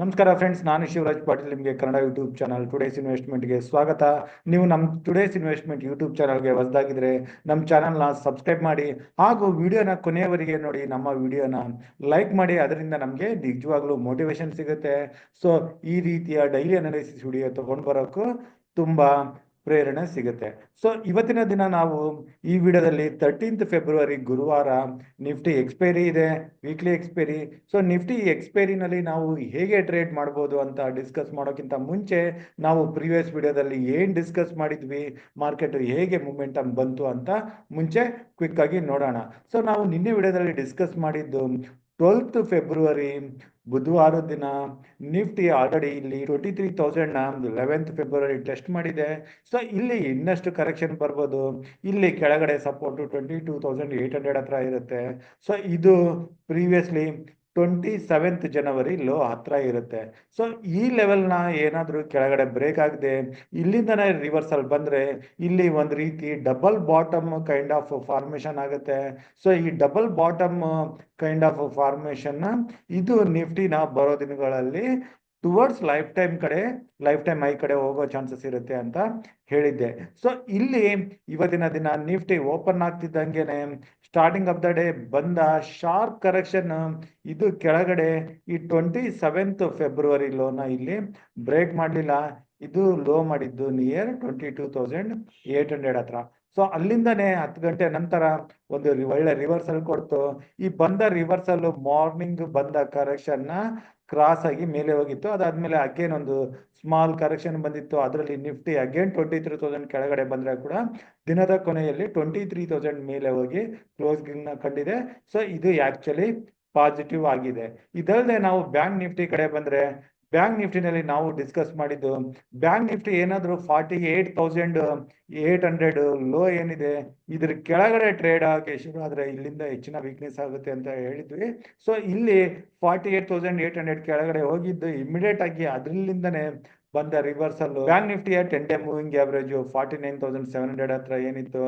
ನಮಸ್ಕಾರ ಫ್ರೆಂಡ್ಸ್, ನಾನು ಶಿವರಾಜ್ ಪಾಟೀಲ್. ನಿಮಗೆ ಕನ್ನಡ ಯೂಟ್ಯೂಬ್ ಚಾನಲ್ ಟುಡೇಸ್ ಇನ್ವೆಸ್ಟ್ಮೆಂಟ್ಗೆ ಸ್ವಾಗತ. ನೀವು ನಮ್ಮ ಟುಡೇಸ್ ಇನ್ವೆಸ್ಟ್ಮೆಂಟ್ ಯೂಟ್ಯೂಬ್ ಚಾನಲ್ಗೆ ಹೊಸದಾಗಿದ್ದರೆ ನಮ್ಮ ಚಾನಲ್ನ ಸಬ್ಸ್ಕ್ರೈಬ್ ಮಾಡಿ ಹಾಗೂ ವಿಡಿಯೋನ ಕೊನೆಯವರೆಗೆ ನೋಡಿ. ನಮ್ಮ ವಿಡಿಯೋನ ಲೈಕ್ ಮಾಡಿ, ಅದರಿಂದ ನಮಗೆ ನಿಜವಾಗ್ಲೂ ಮೋಟಿವೇಶನ್ ಸಿಗುತ್ತೆ. ಸೊ ಈ ರೀತಿಯ ಡೈಲಿ ಅನಾಲಿಸಿಸ್ ವಿಡಿಯೋ ತೊಗೊಂಡು ಬರೋಕ್ಕೂ ತುಂಬ ಪ್ರೇರಣೆ ಸಿಗುತ್ತೆ. ಸೊ ಇವತ್ತಿನ ದಿನ ನಾವು ಈ ವಿಡಿಯೋದಲ್ಲಿ 13th ಫೆಬ್ರವರಿ ಗುರುವಾರ ನಿಫ್ಟಿ ಎಕ್ಸ್ಪೈರಿ ಇದೆ, ವೀಕ್ಲಿ ಎಕ್ಸ್ಪೈರಿ. ಸೊ ನಿಫ್ಟಿ ಎಕ್ಸ್ಪೈರಿನಲ್ಲಿ ನಾವು ಹೇಗೆ ಟ್ರೇಡ್ ಮಾಡ್ಬೋದು ಅಂತ ಡಿಸ್ಕಸ್ ಮಾಡೋಕ್ಕಿಂತ ಮುಂಚೆ ನಾವು ಪ್ರೀವಿಯಸ್ ವಿಡಿಯೋದಲ್ಲಿ ಏನು ಡಿಸ್ಕಸ್ ಮಾಡಿದ್ವಿ, ಮಾರ್ಕೆಟ್ ಹೇಗೆ ಮೂಮೆಂಟಮ್ ಬಂತು ಅಂತ ಮುಂಚೆ ಕ್ವಿಕ್ ಆಗಿ ನೋಡೋಣ. ಸೊ ನಾವು ನಿನ್ನೆ ವಿಡಿಯೋದಲ್ಲಿ ಡಿಸ್ಕಸ್ ಮಾಡಿದ್ದು 12th ಫೆಬ್ರವರಿ ಬುಧವಾರ ದಿನ ನಿಫ್ಟಿ ಆಲ್ರೆಡಿ ಇಲ್ಲಿ 23,000ನ 11th ಫೆಬ್ರವರಿ ಟೆಸ್ಟ್ ಮಾಡಿದೆ. ಸೊ ಇಲ್ಲಿ ಇನ್ನಷ್ಟು ಕರೆಕ್ಷನ್ ಬರ್ಬೋದು. ಇಲ್ಲಿ ಕೆಳಗಡೆ ಸಪೋರ್ಟ್ 22,800 ಹತ್ರ ಇರುತ್ತೆ. ಸೊ ಇದು ಪ್ರೀವಿಯಸ್ಲಿ 27th ಜನವರಿ ಲೋ ಹತ್ರ ಇರುತ್ತೆ. ಸೊ ಈ ಲೆವೆಲ್ನ ಏನಾದರೂ ಕೆಳಗಡೆ ಬ್ರೇಕ್ ಆಗದೆ ಇಲ್ಲಿಂದನೇ ರಿವರ್ಸಲ್ ಬಂದರೆ ಇಲ್ಲಿ ಒಂದು ರೀತಿ double bottom kind of formation ಆಗುತ್ತೆ. ಸೊ ಈ ಡಬಲ್ ಬಾಟಮ್ ಕೈಂಡ್ ಆಫ್ ಫಾರ್ಮೇಷನ್ನ ಇದು ನಿಫ್ಟಿನ ಬರೋ ದಿನಗಳಲ್ಲಿ ಟುವರ್ಡ್ಸ್ ಲೈಫ್ ಟೈಮ್ ಹೈ ಕಡೆ ಹೋಗೋ ಚಾನ್ಸಸ್ ಇರುತ್ತೆ ಅಂತ ಹೇಳಿದ್ದೆ. ಸೊ ಇಲ್ಲಿ ಇವತ್ತಿನ ದಿನ ನಿಫ್ಟಿ ಓಪನ್ ಆಗ್ತಿದ್ದಂಗೆನೆ ಸ್ಟಾರ್ಟಿಂಗ್ ಆಫ್ ದ ಡೇ ಬಂದ ಶಾರ್ಪ್ ಕರೆಕ್ಷನ್ ಇದು ಕೆಳಗಡೆ ಈ 27th ಫೆಬ್ರವರಿ ಲೋನ ಇಲ್ಲಿ ಬ್ರೇಕ್ ಮಾಡಲಿಲ್ಲ. ಇದು ಲೋ ಮಾಡಿದ್ದು ನಿಯರ್ 22,800 ಹತ್ರ. ಸೊ ಅಲ್ಲಿಂದನೇ 10 ಗಂಟೆ ನಂತರ ಒಂದು ಒಳ್ಳೆ ರಿವರ್ಸಲ್ ಕೊಡ್ತು. ಈ ಬಂದ ರಿವರ್ಸಲ್ ಮಾರ್ನಿಂಗ್ ಬಂದ ಕರೆಕ್ಷನ್ನ ಕ್ರಾಸ್ ಆಗಿ ಮೇಲೆ ಹೋಗಿತ್ತು. ಅದಾದ್ಮೇಲೆ ಅಗೇನ್ ಒಂದು ಸ್ಮಾಲ್ ಕರೆಕ್ಷನ್ ಬಂದಿತ್ತು. ಅದರಲ್ಲಿ ನಿಫ್ಟಿ ಅಗೇನ್ 23,000 ಕೆಳಗಡೆ ಬಂದರೆ ಕೂಡ ದಿನದ ಕೊನೆಯಲ್ಲಿ 23,000 ಮೇಲೆ ಹೋಗಿ ಕ್ಲೋಸ್ಗಿಂಗ್ ಕಂಡಿದೆ. ಸೊ ಇದು ಆಕ್ಚುಲಿ ಪಾಸಿಟಿವ್ ಆಗಿದೆ. ಇದಲ್ಲದೆ ನಾವು ಬ್ಯಾಂಕ್ ನಿಫ್ಟಿ ಕಡೆ ಬಂದರೆ ಬ್ಯಾಂಕ್ ನಿಫ್ಟಿನಲ್ಲಿ ನಾವು ಡಿಸ್ಕಸ್ ಮಾಡಿದ್ದು, ಬ್ಯಾಂಕ್ ನಿಫ್ಟಿ ಏನಾದರೂ 48,800 ಲೋ ಏನಿದೆ ಇದ್ರ ಕೆಳಗಡೆ ಟ್ರೇಡ್ ಆಗಿ ಶುರು ಆದರೆ ಇಲ್ಲಿಂದ ಹೆಚ್ಚಿನ ವೀಕ್ನೆಸ್ ಆಗುತ್ತೆ ಅಂತ ಹೇಳಿದ್ವಿ. ಸೊ ಇಲ್ಲಿ 48,800 ಕೆಳಗಡೆ ಹೋಗಿದ್ದು ಇಮಿಡಿಯೇಟ್ ಆಗಿ ಅದರಲ್ಲಿಂದನೇ ಬಂದ ರಿವರ್ಸಲ್ ಬ್ಯಾಂಕ್ ನಿಫ್ಟಿಯ 10 ಡೇ ಮೂವಿಂಗ್ ಆವರೇಜು 49,700 ಹತ್ರ ಏನಿತ್ತು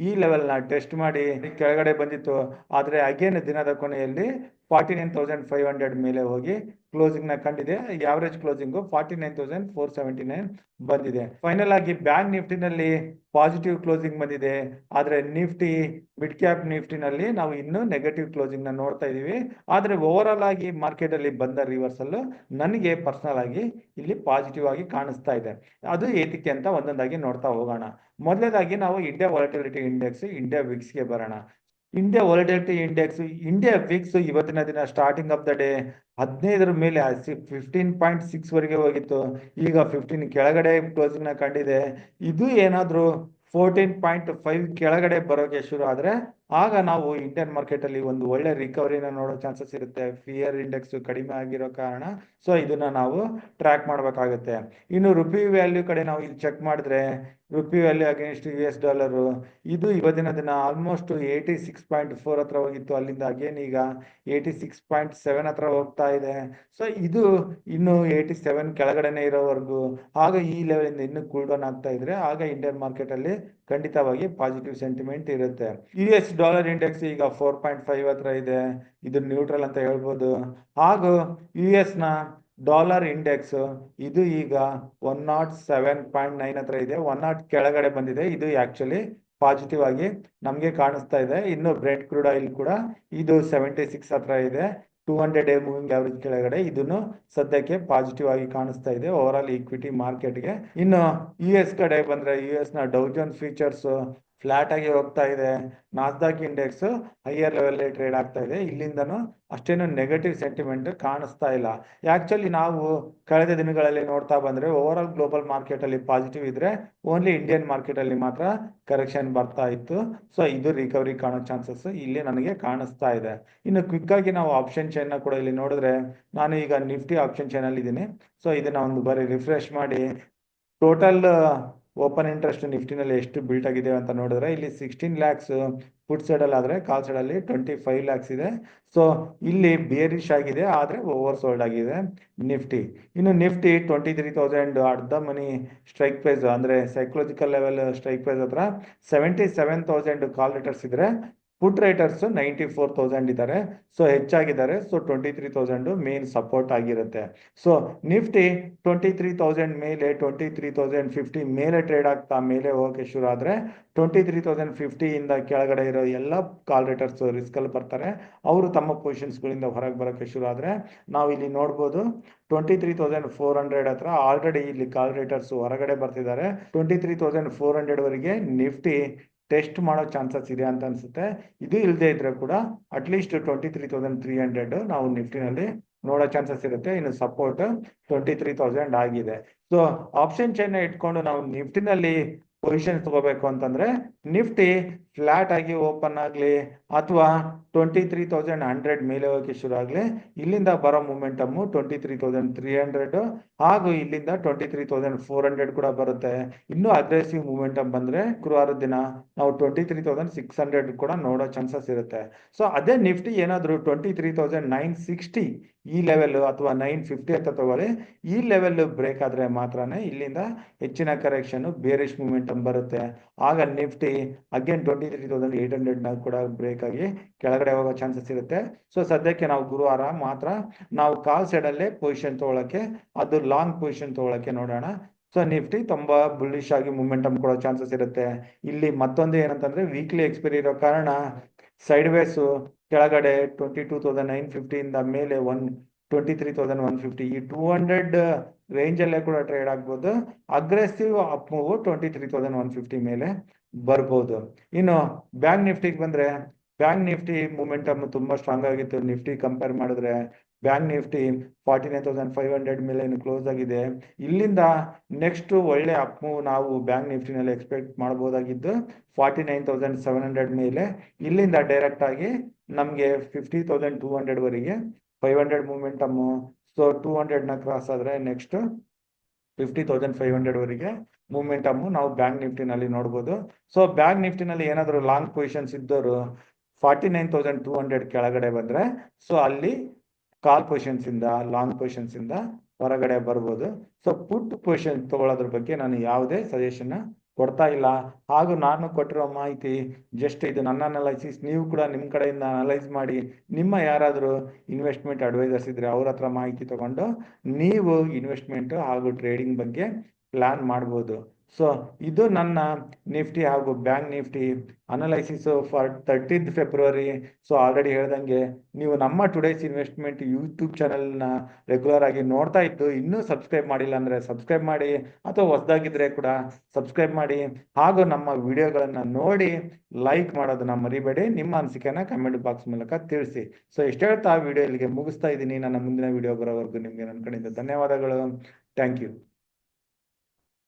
ಈ ಲೆವೆಲ್ನ ಟೆಸ್ಟ್ ಮಾಡಿ ಕೆಳಗಡೆ ಬಂದಿತ್ತು. ಆದರೆ ಅಗೇನ್ ದಿನದ ಕೊನೆಯಲ್ಲಿ 49,500 ಮೇಲೆ ಹೋಗಿ ಕ್ಲೋಸಿಂಗ್ನ ಕಂಡಿದೆ. ಆವರೇಜ್ ಕ್ಲೋಸಿಂಗು 49,479 ಬಂದಿದೆ. ಫೈನಲ್ ಆಗಿ ಬ್ಯಾಂಕ್ ನಿಫ್ಟಿನಲ್ಲಿ ಪಾಸಿಟಿವ್ ಕ್ಲೋಸಿಂಗ್ ಬಂದಿದೆ. ಆದರೆ ನಿಫ್ಟಿ ಮಿಡ್ ಕ್ಯಾಪ್ ನಿಫ್ಟಿನಲ್ಲಿ ನಾವು ಇನ್ನೂ ನೆಗೆಟಿವ್ ಕ್ಲೋಸಿಂಗ್ನ ನೋಡ್ತಾ ಇದ್ದೀವಿ. ಆದರೆ ಓವರ್ ಆಲ್ ಆಗಿ ಮಾರ್ಕೆಟಲ್ಲಿ ಬಂದ ರಿವರ್ಸಲ್ಲು ನನಗೆ ಪರ್ಸನಲ್ ಆಗಿ ಇಲ್ಲಿ ಪಾಸಿಟಿವ್ ಆಗಿ ಕಾಣಿಸ್ತಾ ಇದೆ. ಅದು ಏತಕ್ಕೆ ಅಂತ ಒಂದೊಂದಾಗಿ ನೋಡ್ತಾ ಹೋಗೋಣ. ಮೊದಲನೇದಾಗಿ ನಾವು ಇಂಡಿಯಾ ವಾಲಟಿಲಿಟಿ ಇಂಡೆಕ್ಸ್, ಇಂಡಿಯಾ ವಿಕ್ಸ್ಗೆ ಬರೋಣ. India volatility index, India Vicks ಇವತ್ತಿನ ದಿನ ಸ್ಟಾರ್ಟಿಂಗ್ ಆಫ್ ದ ಡೇ 15 ಮೇಲೆ 15.6 ವರೆಗೆ ಹೋಗಿತ್ತು. ಈಗ 15 ಕೆಳಗಡೆ ಕ್ಲೋಸಿಂಗ್ನ ಕಂಡಿದೆ. ಇದು ಏನಾದರೂ 14.5 ಕೆಳಗಡೆ ಬರೋಕೆ ಶುರು ಆದರೆ ಆಗ ನಾವು ಇಂಡಿಯನ್ ಮಾರ್ಕೆಟಲ್ಲಿ ಒಂದು ಒಳ್ಳೆ ರಿಕವರಿನ ನೋಡೋ ಚಾನ್ಸಸ್ ಇರುತ್ತೆ. ಫಿಯರ್ ಇಂಡೆಕ್ಸ್ ಕಡಿಮೆ ಆಗಿರೋ ಕಾರಣ. ಸೊ ಇದನ್ನ ನಾವು ಟ್ರ್ಯಾಕ್ ಮಾಡಬೇಕಾಗುತ್ತೆ. ಇನ್ನು ರುಪಿ ವ್ಯಾಲ್ಯೂ ಕಡೆ ನಾವು ಇಲ್ಲಿ ಚೆಕ್ ಮಾಡಿದ್ರೆ rupee value against US dollar ಇದು ಇವತ್ತಿನ ದಿನ ಆಲ್ಮೋಸ್ಟ್ 86.4 ಹತ್ರ ಹೋಗಿತ್ತು. ಅಲ್ಲಿಂದ ಅಗೇನ್ ಈಗ 86.7 ಹತ್ರ ಹೋಗ್ತಾ ಇದೆ. ಸೊ ಇದು ಇನ್ನು 87 ಕೆಳಗಡೆನೆ ಇರೋವರೆಗೂ ಆಗ ಈ ಲೆವೆಲಿಂದ ಇನ್ನೂ ಕೂಲ್ ಡೌನ್ ಆಗ್ತಾ ಇದ್ರೆ ಆಗ ಇಂಡಿಯನ್ ಮಾರ್ಕೆಟಲ್ಲಿ ಖಂಡಿತವಾಗಿ ಪಾಸಿಟಿವ್ ಸೆಂಟಿಮೆಂಟ್ ಇರುತ್ತೆ. US ಡಾಲರ್ ಇಂಡೆಕ್ಸ್ ಈಗ 4.5 ಹತ್ರ ಇದೆ. ಇದು ನ್ಯೂಟ್ರಲ್ ಅಂತ ಹೇಳ್ಬೋದು. ಹಾಗೂ US ಡಾಲರ್ ಇಂಡೆಕ್ಸ್ ಇದು ಈಗ 107.9 ಹತ್ರ ಇದೆ. 100 ಕೆಳಗಡೆ ಬಂದಿದೆ. ಇದು ಆಕ್ಚುಲಿ ಪಾಸಿಟಿವ್ ಆಗಿ ನಮಗೆ ಕಾಣಿಸ್ತಾ ಇದೆ. ಇನ್ನು ಬ್ರೆಂಟ್ ಕ್ರೂಡ್ ಆಯಿಲ್ ಕೂಡ ಇದು 76 ಹತ್ರ ಇದೆ. 200 ಡೇ ಮೂವಿಂಗ್ ಆವರೇಜ್ ಕೆಳಗಡೆ ಇದನ್ನು ಸದ್ಯಕ್ಕೆ ಪಾಸಿಟಿವ್ ಆಗಿ ಕಾಣಿಸ್ತಾ ಇದೆ ಓವರ್ ಆಲ್ ಈಕ್ವಿಟಿ ಮಾರ್ಕೆಟ್ಗೆ. ಇನ್ನು US ಕಡೆ ಬಂದರೆ US Dow Jones futures flat ಆಗಿ ಹೋಗ್ತಾ ಇದೆ. Nasdaq index higher level trade ಆಗ್ತಾ ಇದೆ. ಇಲ್ಲಿಂದನೂ ಅಷ್ಟೇನು ನೆಗೆಟಿವ್ ಸೆಂಟಿಮೆಂಟ್ ಕಾಣಿಸ್ತಾ ಇಲ್ಲ. ಆಕ್ಚುಲಿ ನಾವು ಕಳೆದ ದಿನಗಳಲ್ಲಿ ನೋಡ್ತಾ ಬಂದರೆ ಓವರ್ ಆಲ್ ಗ್ಲೋಬಲ್ ಮಾರ್ಕೆಟಲ್ಲಿ ಪಾಸಿಟಿವ್ ಇದ್ರೆ ಓನ್ಲಿ ಇಂಡಿಯನ್ ಮಾರ್ಕೆಟಲ್ಲಿ ಮಾತ್ರ ಕರೆಕ್ಷನ್ ಬರ್ತಾ ಇತ್ತು. ಸೊ ಇದು ರಿಕವರಿ ಕಾಣೋ ಚಾನ್ಸಸ್ ಇಲ್ಲಿ ನನಗೆ ಕಾಣಿಸ್ತಾ ಇದೆ. ಇನ್ನು ಕ್ವಿಕ್ ಆಗಿ ನಾವು ಆಪ್ಷನ್ ಚೈನ್ನ ಕೂಡ ಇಲ್ಲಿ ನೋಡಿದ್ರೆ ನಾನು ಈಗ ನಿಫ್ಟಿ ಆಪ್ಷನ್ ಚೈನಲ್ಲಿ ಇದ್ದೀನಿ. ಸೊ ಇದನ್ನ ಒಂದು ಬಾರಿ ರಿಫ್ರೆಶ್ ಮಾಡಿ ಟೋಟಲ್ ಓಪನ್ ಇಂಟ್ರೆಸ್ಟ್ ನಿಫ್ಟಿನಲ್ಲಿ ಎಷ್ಟು ಬಿಲ್ಟ್ ಆಗಿದೆ ಅಂತ ನೋಡಿದ್ರೆ ಇಲ್ಲಿ 16 lakhs ಪುಟ್ ಸೈಡಲ್ಲಿ ಆದರೆ ಕಾಲ್ ಸೈಡಲ್ಲಿ 25 lakhs ಇದೆ. ಸೊ ಇಲ್ಲಿ ಬೇರಿಶ್ ಆಗಿದೆ, ಆದರೆ ಓವರ್ ಸೋಲ್ಡ್ ಆಗಿದೆ ನಿಫ್ಟಿ. ಇನ್ನು ನಿಫ್ಟಿ 23,000 ಅರ್ಧ ಮನಿ ಸ್ಟ್ರೈಕ್ ಪ್ರೈಸ್ ಅಂದರೆ ಸೈಕಲಾಜಿಕಲ್ ಲೆವೆಲ್ ಸ್ಟ್ರೈಕ್ ಪ್ರೈಸ್ ಹತ್ರ 77,000 ಕಾಲ್ ಲೆಟರ್ಸ್ ಇದ್ರೆ ಪುಟ್ ರೈಟರ್ಸ್ 94,000 ಇದ್ದಾರೆ. ಸೊ ಹೆಚ್ಚಾಗಿದ್ದಾರೆ. ಸೊ 23,000 ಮೇನ್ ಸಪೋರ್ಟ್ ಆಗಿರುತ್ತೆ. ಸೊ ನಿಫ್ಟಿ 23,000 ಮೇಲೆ 23,050 ಮೇಲೆ ಟ್ರೇಡ್ ಆಗ್ತಾ ಮೇಲೆ ಹೋಗಕ್ಕೆ ಶುರು ಆದರೆ 23,050 ಇಂದ ಕೆಳಗಡೆ ಇರೋ ಎಲ್ಲ ಕಾಲ್ ರೇಟರ್ಸ್ ರಿಸ್ಕಲ್ಲಿ ಬರ್ತಾರೆ. ಅವರು ತಮ್ಮ ಪೊಸಿಷನ್ಸ್ಗಳಿಂದ ಹೊರಗೆ ಬರೋಕ್ಕೆ ಶುರು ಆದರೆ ನಾವು ಇಲ್ಲಿ ನೋಡ್ಬೋದು 23,400 ಹತ್ರ ಆಲ್ರೆಡಿ ಇಲ್ಲಿ ಕಾಲ್ ರೇಟರ್ಸ್ ಹೊರಗಡೆ ಬರ್ತಿದ್ದಾರೆ. 23,400 ವರೆಗೆ ನಿಫ್ಟಿ ಟೆಸ್ಟ್ ಮಾಡೋ ಚಾನ್ಸಸ್ ಇದೆ ಅಂತ ಅನ್ಸುತ್ತೆ. ಇದು ಇಲ್ಲದೆ ಇದ್ರೆ ಕೂಡ ಅಟ್ಲೀಸ್ಟ್ 23,300 ನಾವು ನಿಫ್ಟಿನಲ್ಲಿ ನೋಡೋ ಚಾನ್ಸಸ್ ಇರುತ್ತೆ. ಇನ್ನು ಸಪೋರ್ಟ್ 23,000 ಆಗಿದೆ. ಸೊ ಆಪ್ಷನ್ ಚೈನ್ ಇಟ್ಕೊಂಡು ನಾವು ನಿಫ್ಟಿನಲ್ಲಿ ಪೊಸಿಷನ್ ತಗೋಬೇಕು ಅಂತಂದ್ರೆ ನಿಫ್ಟಿ ಫ್ಲಾಟ್ ಆಗಿ ಓಪನ್ ಆಗಲಿ ಅಥವಾ 23,100 ಮೇಲೆ ಹೋಗಕ್ಕೆ ಶುರು ಆಗಲಿ, ಇಲ್ಲಿಂದ ಬರೋ ಮೂಮೆಂಟಮ್ಮು 23,300 ಹಾಗೂ ಇಲ್ಲಿಂದ 23,400 ಕೂಡ ಬರುತ್ತೆ. ಇನ್ನೂ ಅಗ್ರೆಸಿವ್ ಮೂಮೆಂಟಮ್ ಬಂದ್ರೆ ಗುರುವಾರದ ದಿನ ನಾವು 23,600 ಕೂಡ ನೋಡೋ ಚಾನ್ಸಸ್ ಇರುತ್ತೆ. ಸೊ ಅದೇ ನಿಫ್ಟಿ ಏನಾದರೂ 23,960 ಈ ಲೆವೆಲ್ ಅಥವಾ 950 ಅಂತ ತಗೊಳ್ಳಿ, ಈ ಲೆವೆಲ್ ಬ್ರೇಕ್ ಆದ್ರೆ ಮಾತ್ರನೇ ಇಲ್ಲಿಂದ ಹೆಚ್ಚಿನ ಕರೆಕ್ಷನ್ ಬೇರಿಶ್ ಮೂಮೆಂಟಮ್ ಬರುತ್ತೆ. ಆಗ ನಿಫ್ಟಿ ಅಗೇನ್ 23,800 ಕೂಡ ಬ್ರೇಕ್ ಆಗಿ ಕೆಳಗಡೆ ಹೋಗೋ ಚಾನ್ಸಸ್ ಇರುತ್ತೆ. ಸೊ ಸದ್ಯಕ್ಕೆ ನಾವು ಗುರುವಾರ ಮಾತ್ರ ನಾವು ಕಾಲ್ ಸೈಡ್ ಅಲ್ಲೇ ಪೊಸಿಷನ್ ತಗೊಳಕ್ಕೆ, ಅದು ಲಾಂಗ್ ಪೊಸಿಷನ್ ತಗೊಳಕ್ಕೆ ನೋಡೋಣ. ಸೊ ನಿಫ್ಟಿ ತುಂಬಾ ಬುಲ್ಲಿಶ್ ಆಗಿ ಮೂಮೆಂಟಮ್ ಕೊಡೋ ಚಾನ್ಸಸ್ ಇರುತ್ತೆ. ಇಲ್ಲಿ ಮತ್ತೊಂದು ಏನಂತಂದ್ರೆ ವೀಕ್ಲಿ ಎಕ್ಸ್ಪೈರಿ ಇರೋ ಕಾರಣ ಸೈಡ್ ವೇಸ್ ಕೆಳಗಡೆ 22,950 ಇಂದ ಮೇಲೆ 23,150 ಈ 200 ರೇಂಜ್ ಅಲ್ಲೇ ಕೂಡ ಟ್ರೇಡ್ ಆಗ್ಬೋದು. ಅಗ್ರೆಸಿವ್ ಅಪ್ ಮೂವ್ 23,150 ಮೇಲೆ ಬರ್ಬೋದು. ಇನ್ನು ಬ್ಯಾಂಕ್ ನಿಫ್ಟಿಗೆ ಬಂದ್ರೆ ಬ್ಯಾಂಕ್ ನಿಫ್ಟಿ ಮೂಮೆಂಟಮ್ ತುಂಬಾ ಸ್ಟ್ರಾಂಗ್ ಆಗಿತ್ತು. ನಿಫ್ಟಿ ಕಂಪೇರ್ ಮಾಡಿದ್ರೆ ಬ್ಯಾಂಕ್ ನಿಫ್ಟಿ 49,500 ಮೇಲೆ ಕ್ಲೋಸ್ ಆಗಿದೆ. ಇಲ್ಲಿಂದ ನೆಕ್ಸ್ಟ್ ಒಳ್ಳೆ ಅಪ್ ಮೂವ್ ನಾವು ಬ್ಯಾಂಕ್ ನಿಫ್ಟಿನಲ್ಲಿ ಎಕ್ಸ್ಪೆಕ್ಟ್ ಮಾಡಬಹುದಾಗಿದ್ದು 49,700 ಮೇಲೆ. ಇಲ್ಲಿಂದ ಡೈರೆಕ್ಟ್ ಆಗಿ ನಮಗೆ 50,200 ವರೆಗೆ 500 ಮೂಮೆಂಟಮ್. ಸೊ 200 ಕ್ರಾಸ್ ಆದ್ರೆ ನೆಕ್ಸ್ಟ್ 50,500 ವರೆಗೆ ಮೂಮೆಂಟಮ್ ನಾವು ಬ್ಯಾಂಕ್ ನಿಫ್ಟಿನಲ್ಲಿ ನೋಡ್ಬೋದು. ಸೊ ಬ್ಯಾಂಕ್ ನಿಫ್ಟಿನಲ್ಲಿ ಏನಾದರೂ ಲಾಂಗ್ ಪೊಸಿಷನ್ಸ್ ಇದ್ದವರು 49,200 ಕೆಳಗಡೆ ಬಂದ್ರೆ ಸೊ ಅಲ್ಲಿ ಕಾಲ್ ಪೊಸಿಷನ್ಸ್ ಇಂದ ಲಾಂಗ್ ಪೊಸಿಷನ್ಸ್ ಇಂದ ಹೊರಗಡೆ ಬರ್ಬೋದು. ಸೊ ಪುಟ್ ಪೊಸಿಷನ್ ತಗೊಳ್ಳೋದ್ರ ಬಗ್ಗೆ ನಾನು ಯಾವುದೇ ಸಜೆಷನ್ ಕೊಡ್ತಾ ಇಲ್ಲ. ಹಾಗೂ ನಾನು ಕೊಟ್ಟಿರೋ ಮಾಹಿತಿ ಜಸ್ಟ್ ಇದು ನನ್ನ ಅನಲೈಸಿಸ್. ನೀವು ಕೂಡ ನಿಮ್ಮ ಕಡೆಯಿಂದ ಅನಲೈಸ್ ಮಾಡಿ, ನಿಮ್ಮ ಯಾರಾದರೂ ಇನ್ವೆಸ್ಟ್ಮೆಂಟ್ ಅಡ್ವೈಸರ್ಸ್ ಇದ್ರೆ ಅವ್ರ ಹತ್ರ ಮಾಹಿತಿ ತಗೊಂಡು ನೀವು ಇನ್ವೆಸ್ಟ್ಮೆಂಟ್ ಹಾಗೂ ಟ್ರೇಡಿಂಗ್ ಬಗ್ಗೆ ಪ್ಲಾನ್ ಮಾಡ್ಬೋದು. ಸೊ ಇದು ನನ್ನ ನಿಫ್ಟಿ ಹಾಗೂ bank Nifty analysis for 13th February. So already ಹೇಳ್ದಂಗೆ ನೀವು ನಮ್ಮ ಟುಡೇಸ್ ಇನ್ವೆಸ್ಟ್ಮೆಂಟ್ ಯೂಟ್ಯೂಬ್ ಚಾನಲ್ನ ರೆಗ್ಯುಲರ್ ಆಗಿ ನೋಡ್ತಾ ಇದ್ದು ಇನ್ನೂ ಸಬ್ಸ್ಕ್ರೈಬ್ ಮಾಡಿಲ್ಲ ಅಂದರೆ ಸಬ್ಸ್ಕ್ರೈಬ್ ಮಾಡಿ, ಅಥವಾ ಹೊಸದಾಗಿದ್ದರೆ ಕೂಡ ಸಬ್ಸ್ಕ್ರೈಬ್ ಮಾಡಿ. ಹಾಗೂ ನಮ್ಮ ವಿಡಿಯೋಗಳನ್ನು ನೋಡಿ ಲೈಕ್ ಮಾಡೋದನ್ನ ಮರಿಬೇಡಿ. ನಿಮ್ಮ ಅನಿಸಿಕೆನ ಕಮೆಂಟ್ ಬಾಕ್ಸ್ ಮೂಲಕ ತಿಳಿಸಿ. ಸೊ ಇಷ್ಟು ಹೇಳ್ತಾ ವಿಡಿಯೋ ಇಲ್ಲಿಗೆ ಮುಗಿಸ್ತಾ ಇದ್ದೀನಿ. ನನ್ನ ಮುಂದಿನ ವಿಡಿಯೋ ಬರೋವರೆಗೂ ನಿಮಗೆ ನನ್ನ ಕಡೆಯಿಂದ ಧನ್ಯವಾದಗಳು. Thank you.